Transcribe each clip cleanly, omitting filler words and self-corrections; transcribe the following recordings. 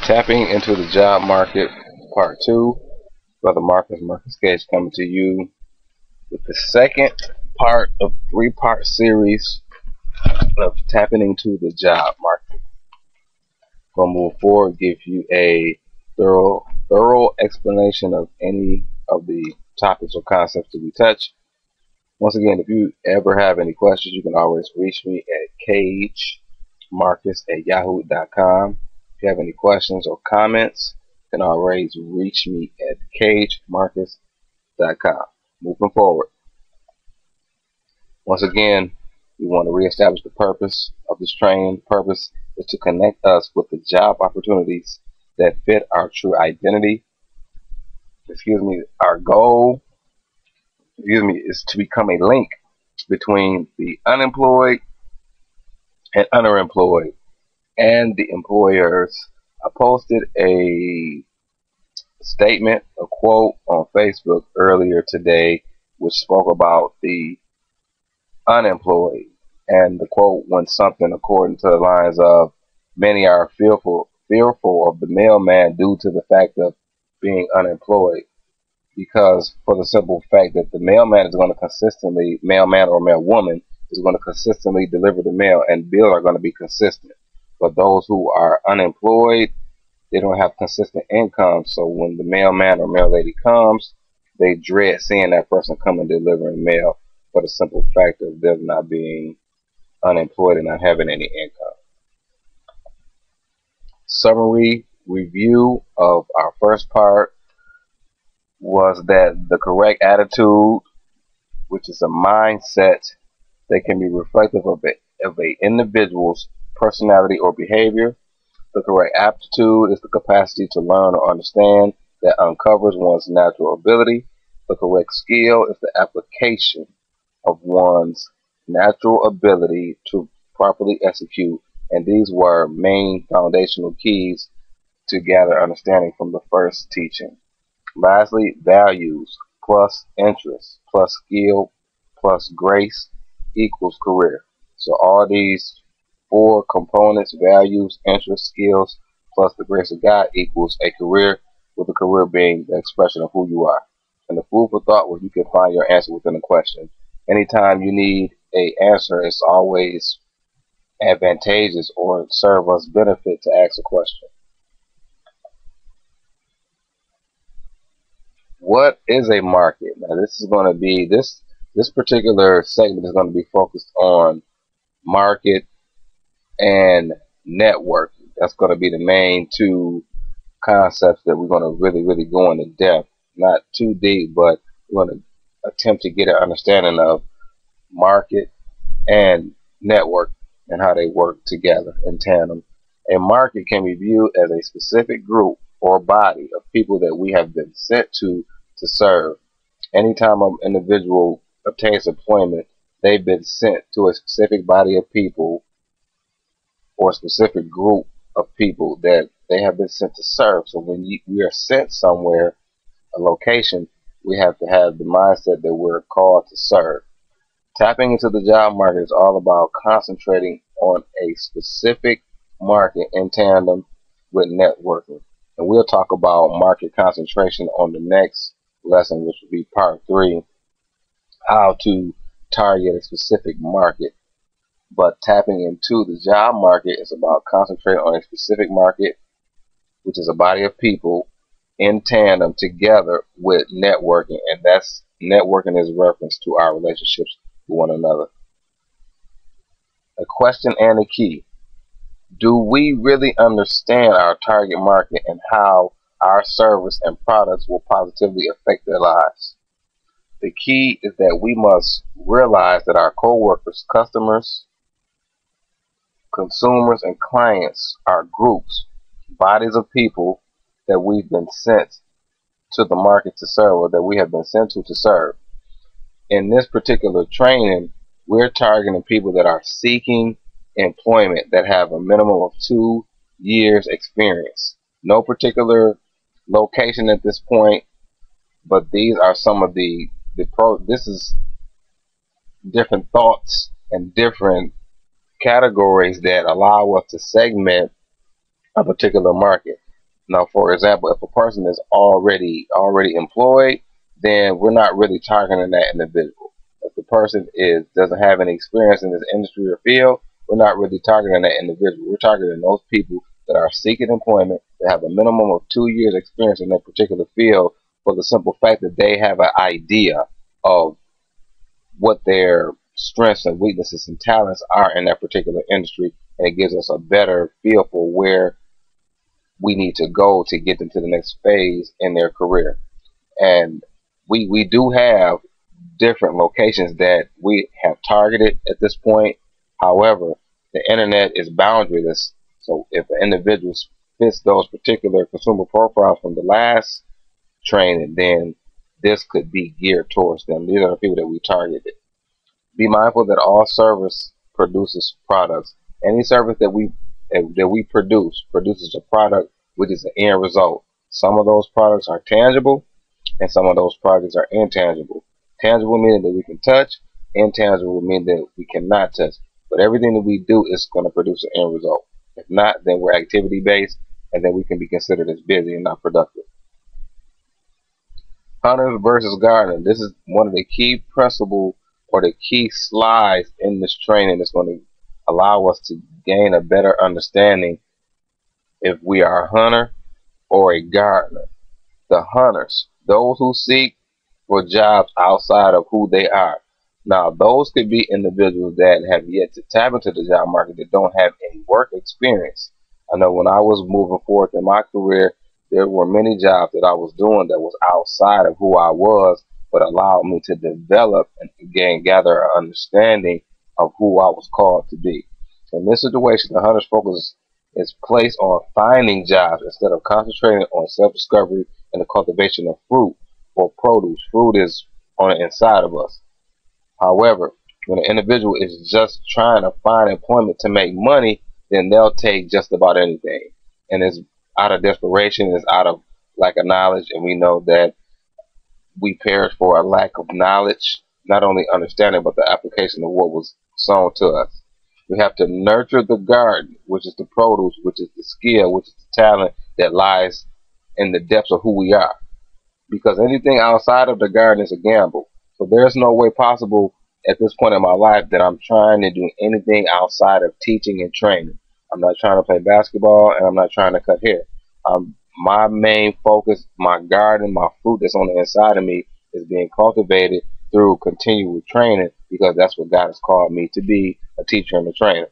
Tapping into the job market, part two. Brother Marcus Gage coming to you with the second part of three-part series of tapping into the job market. Gonna move forward, give you a thorough explanation of any of the topics or concepts that we touch. Once again, if you ever have any questions, you can always reach me at cagemarcus@yahoo.com. If you have any questions or comments, you can always reach me at cagemarcus.com. Moving forward. Once again, we want to reestablish the purpose of this training. The purpose is to connect us with the job opportunities that fit our true identity. Our goal is to become a link between the unemployed and underemployed and the employers. I posted a statement, a quote on Facebook earlier today, which spoke about the unemployed, and the quote went something according to the lines of, many are fearful of the mailman due to the fact of being unemployed, because for the simple fact that the mailman is going to consistently, mailman or mailwoman is going to consistently deliver the mail, and bills are going to be consistent. But those who are unemployed, they don't have consistent income, so when the mailman or mail lady comes, they dread seeing that person come and delivering mail for the simple fact of them not being unemployed and not having any income. Summary review of our first part was that the correct attitude, which is a mindset that can be reflective of a individual's personality or behavior. The correct aptitude is the capacity to learn or understand that uncovers one's natural ability. The correct skill is the application of one's natural ability to properly execute, and these were main foundational keys to gather understanding from the first teaching. Lastly, values plus interest plus skill plus grace equals career. So all these four components, values, interest, skills, plus the grace of God equals a career, with the career being the expression of who you are. And the food for thought was you can find your answer within a question. Anytime you need an answer, it's always advantageous or serve us benefit to ask a question. What is a market? Now this is going to be, this particular segment is going to be focused on market and networking. That's going to be the main two concepts that we're going to really go into depth. Not too deep, but we're going to attempt to get an understanding of market and network and how they work together in tandem. A market can be viewed as a specific group or body of people that we have been sent to serve. Anytime an individual obtains employment, they've been sent to a specific body of people or a specific group of people that they have been sent to serve. So when we are sent somewhere, a location, we have to have the mindset that we're called to serve. Tapping into the job market is all about concentrating on a specific market in tandem with networking. And we'll talk about market concentration on the next lesson, which will be part 3, how to target a specific market. But tapping into the job market is about concentrating on a specific market, which is a body of people in tandem together with networking, and that's networking is reference to our relationships with one another. A question and a key. Do we really understand our target market and how our service and products will positively affect their lives? The key is that we must realize that our co-workers, customers, consumers, and clients are groups, bodies of people that we've been sent to the market to serve, or that we have been sent to serve. In this particular training, we're targeting people that are seeking employment that have a minimum of 2 years experience. No particular location at this point, but these are some of this is different thoughts and different categories that allow us to segment a particular market. Now, for example, if a person is already employed, then we're not really targeting that individual. If the person is doesn't have any experience in this industry or field, we're not really targeting that individual. We're targeting those people that are seeking employment, that have a minimum of 2 years experience in that particular field, for the simple fact that they have an idea of what their strengths and weaknesses and talents are in that particular industry, and it gives us a better feel for where we need to go to get them to the next phase in their career. And we do have different locations that we have targeted at this point. However, the internet is boundaryless. So if an individual fits those particular consumer profiles from the last training, then this could be geared towards them. These are the people that we targeted. Be mindful that all service produces products. Any service that we produces a product, which is the end result. Some of those products are tangible, and some of those products are intangible. Tangible meaning that we can touch, intangible meaning that we cannot touch. But everything that we do is going to produce an end result. If not, then we're activity based, and then we can be considered as busy and not productive. Hunters versus gardeners. This is one of the key principles or the key slides in this training that's going to allow us to gain a better understanding if we are a hunter or a gardener. The hunters, those who seek for jobs outside of who they are. Now, those could be individuals that have yet to tap into the job market that don't have any work experience. I know when I was moving forward in my career, there were many jobs that I was doing that was outside of who I was, but allowed me to develop and again gather an understanding of who I was called to be. In this situation, the hunter's focus is placed on finding jobs instead of concentrating on self-discovery and the cultivation of fruit or produce. Fruit is on the inside of us. However, when an individual is just trying to find employment to make money, then they'll take just about anything. And it's out of desperation, it's out of lack of knowledge, and we know that we perish for a lack of knowledge, not only understanding, but the application of what was sown to us. We have to nurture the garden, which is the produce, which is the skill, which is the talent that lies in the depths of who we are. Because anything outside of the garden is a gamble. So there's no way possible at this point in my life that I'm trying to do anything outside of teaching and training. I'm not trying to play basketball, and I'm not trying to cut hair. My main focus, my garden, my fruit that's on the inside of me is being cultivated through continual training, because that's what God has called me to be, a teacher and a trainer.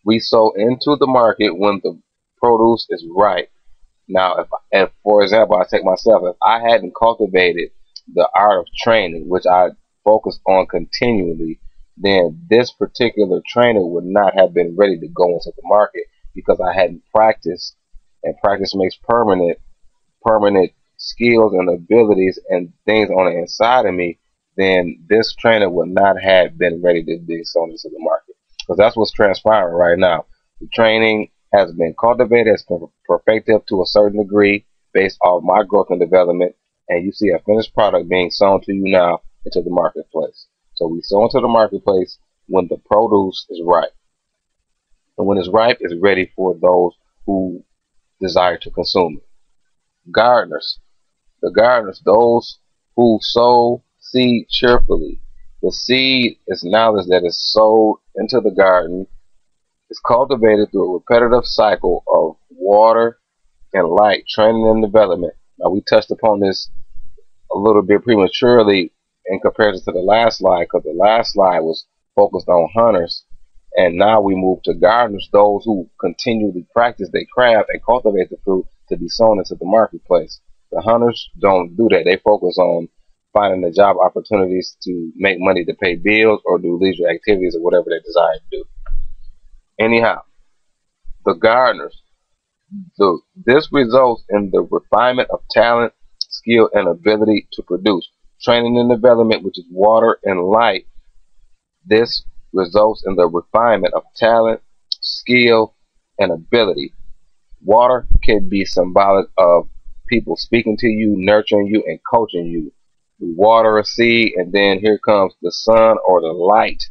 We sow into the market when the produce is ripe. Now, if for example, I take myself, if I hadn't cultivated the art of training, which I focused on continually, then this particular trainer would not have been ready to go into the market, because I hadn't practiced, and practice makes permanent skills and abilities and things on the inside of me. Then this trainer would not have been ready to be sold into the market, because that's what's transpiring right now. The training has been cultivated, has been perfected to a certain degree based off my growth and development, and you see a finished product being sold to you now into the marketplace. So we sow into the marketplace when the produce is ripe. And when it's ripe, it's ready for those who desire to consume it. Gardeners. The gardeners, those who sow seed cheerfully. The seed is knowledge that is sowed into the garden. It's cultivated through a repetitive cycle of water and light, training and development. Now, we touched upon this a little bit prematurely in comparison to the last slide, because the last slide was focused on hunters, and now we move to gardeners, those who continually practice their craft and cultivate the fruit to be sown into the marketplace. The hunters don't do that. They focus on finding the job opportunities to make money to pay bills or do leisure activities or whatever they desire to do. Anyhow, the gardeners, this results in the refinement of talent, skill, and ability to produce. Training and development, which is water and light, this results in the refinement of talent, skill, and ability. Water can be symbolic of people speaking to you, nurturing you, and coaching you. We water a seed, and then here comes the sun or the light.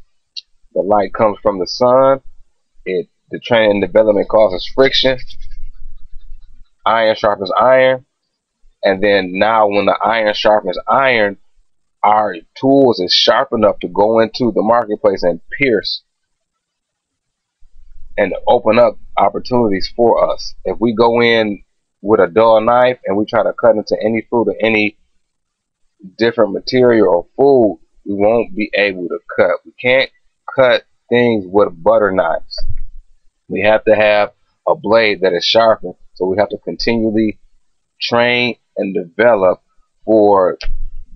The light comes from the sun. The training and development causes friction. iron sharpens iron. And then now when the iron sharpens iron, our tools is sharp enough to go into the marketplace and pierce and open up opportunities for us. If we go in with a dull knife and we try to cut into any fruit or any different material or food, we won't be able to cut. We can't cut things with butter knives. We have to have a blade that is sharpened, so we have to continually train and develop for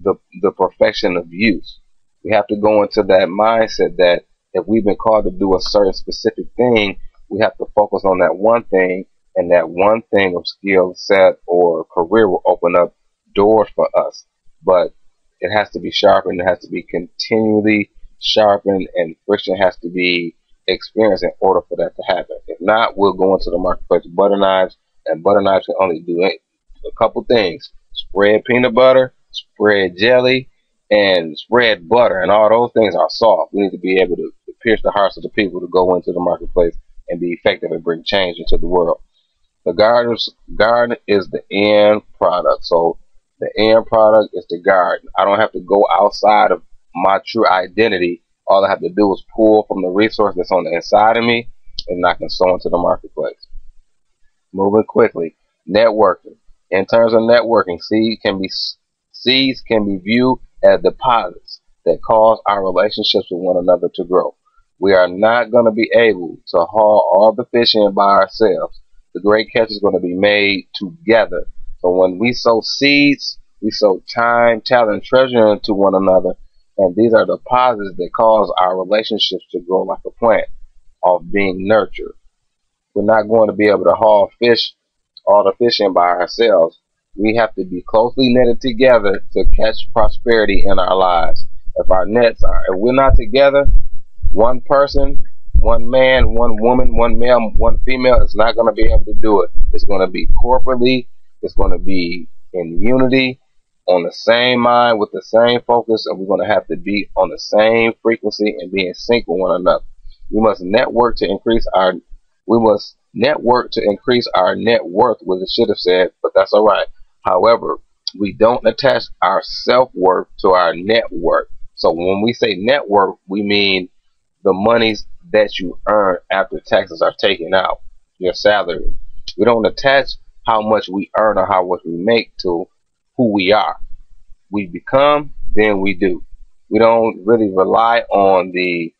the perfection of use. We have to go into that mindset that if we've been called to do a certain specific thing, we have to focus on that one thing, and that one thing or skill set or career will open up doors for us. But it has to be sharpened, it has to be continually sharpened, and friction has to be experienced in order for that to happen. If not, we'll go into the marketplace with butter knives, and butter knives can only do a couple things: spread peanut butter, spread jelly, and spread butter, and all those things are soft. We need to be able to pierce the hearts of the people to go into the marketplace and be effective and bring change into the world. The garden is the end product. So the end product is the garden. I don't have to go outside of my true identity. All I have to do is pull from the resource that's on the inside of me, and I can sow into the marketplace. Moving quickly, networking. In terms of networking, seeds can be viewed as deposits that cause our relationships with one another to grow. We are not going to be able to haul all the fish in by ourselves. The great catch is going to be made together. So when we sow seeds, we sow time, talent, and treasure into one another, and these are deposits that cause our relationships to grow like a plant off being nurtured. We're not going to be able to haul all the fish in by ourselves. We have to be closely knitted together to catch prosperity in our lives. If we're not together, one person, one man, one woman, one male, one female is not going to be able to do it. It's going to be corporately. It's going to be in unity, on the same mind, with the same focus, and we're going to have to be on the same frequency and be in sync with one another. We must network to increase our net worth, what it should have said, but that's all right. However, we don't attach our self-worth to our net worth. So when we say net worth, we mean the monies that you earn after taxes are taken out, your salary. We don't attach how much we earn or how much we make to who we are. We become, then we do. We don't really rely on the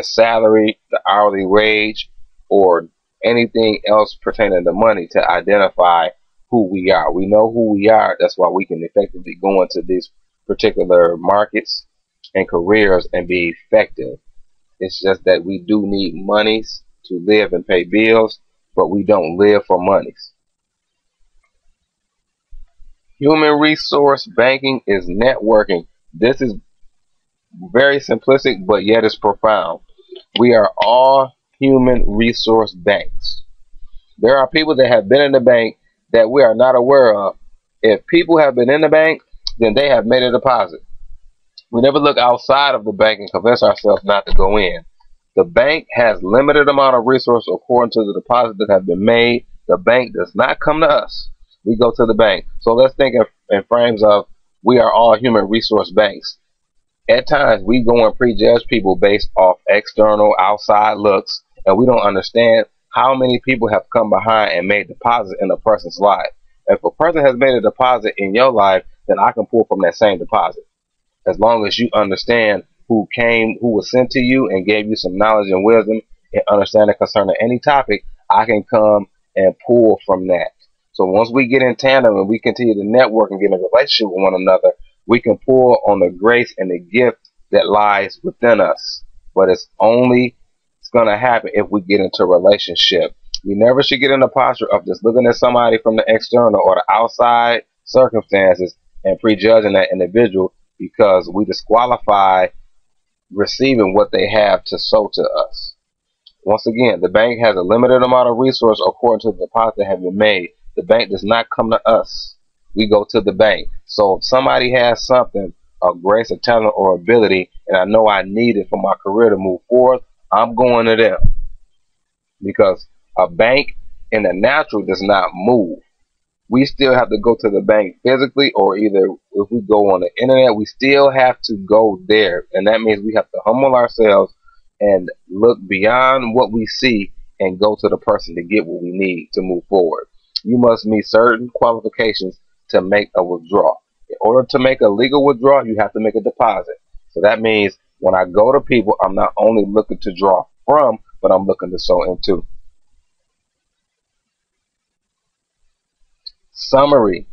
salary, the hourly wage, or anything else pertaining to money to identify who we are. We know who we are. That's why we can effectively go into these particular markets and careers and be effective. It's just that we do need monies to live and pay bills, but we don't live for monies. Human resource banking is networking. This is very simplistic, but yet it's profound. We are all human resource banks. There are people that have been in the bank that we are not aware of. If people have been in the bank, then they have made a deposit. We never look outside of the bank and convince ourselves not to go in. The bank has limited amount of resources according to the deposits that have been made. The bank does not come to us. We go to the bank. So let's think in frames of we are all human resource banks. At times, we go and prejudge people based off external, outside looks, and we don't understand how many people have come behind and made deposits in a person's life. If a person has made a deposit in your life, then I can pull from that same deposit. As long as you understand who was sent to you and gave you some knowledge and wisdom and understanding concerning any topic, I can come and pull from that. So once we get in tandem and we continue to network and get in a relationship with one another, we can pull on the grace and the gift that lies within us. But it's going to happen if we get into a relationship. We never should get in the posture of just looking at somebody from the external or the outside circumstances and prejudging that individual, because we disqualify receiving what they have to sow to us. Once again, the bank has a limited amount of resources according to the deposits that have been made. The bank does not come to us. We go to the bank. So if somebody has something, a grace, a talent, or ability, and I know I need it for my career to move forward, I'm going to them. Because a bank in the natural does not move. We still have to go to the bank physically, or either if we go on the internet, we still have to go there. And that means we have to humble ourselves and look beyond what we see and go to the person to get what we need to move forward. You must meet certain qualifications to make a withdrawal. In order to make a legal withdrawal, you have to make a deposit. So that means when I go to people, I'm not only looking to draw from, but I'm looking to sow into. Summary: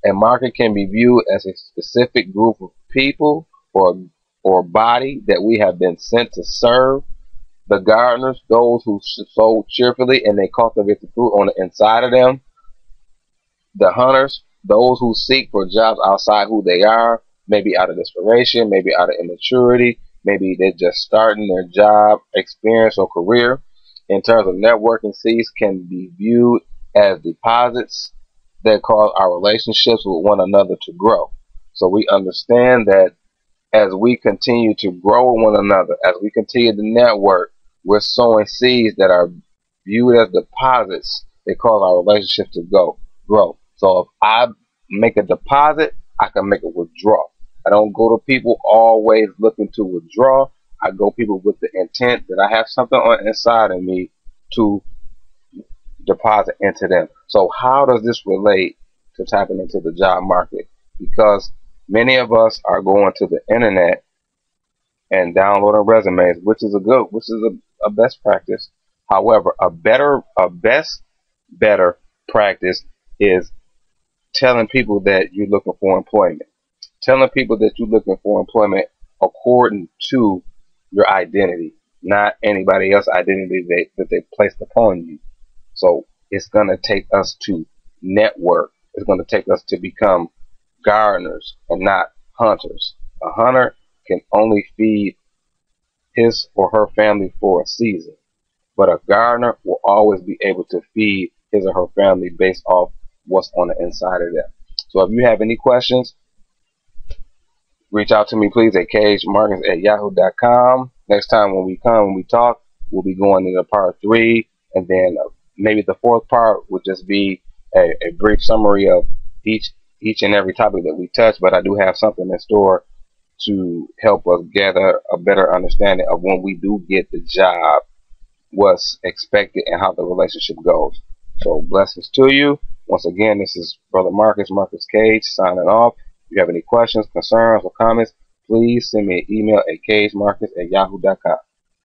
a market can be viewed as a specific group of people or body that we have been sent to serve. The gardeners, those who sow cheerfully and they cultivate the fruit on the inside of them. The hunters, those who seek for jobs outside who they are, maybe out of desperation, maybe out of immaturity, maybe they're just starting their job, experience, or career. In terms of networking, seeds can be viewed as deposits that cause our relationships with one another to grow. So we understand that as we continue to grow with one another, as we continue to network, we're sowing seeds that are viewed as deposits that cause our relationships to grow. So if I make a deposit, I can make a withdrawal. I don't go to people always looking to withdraw. I go people with the intent that I have something on the inside of me to deposit into them. So how does this relate to tapping into the job market? Because many of us are going to the internet and downloading resumes, which is a best practice. However, a better practice is telling people that you're looking for employment. Telling people that you're looking for employment according to your identity, not anybody else's identity that they placed upon you. So it's going to take us to network. It's going to take us to become gardeners and not hunters. A hunter can only feed his or her family for a season, but a gardener will always be able to feed his or her family based off what's on the inside of them. So if you have any questions, reach out to me please at cagemarcus@yahoo.com. Next time when we talk, we'll be going into part 3, and then maybe the 4th part would just be a brief summary of each and every topic that we touch. But I do have something in store to help us gather a better understanding of when we do get the job, what's expected, and how the relationship goes. So blessings to you. Once again, this is Brother Marcus Cage, signing off. If you have any questions, concerns, or comments, please send me an email at cagemarcus@yahoo.com.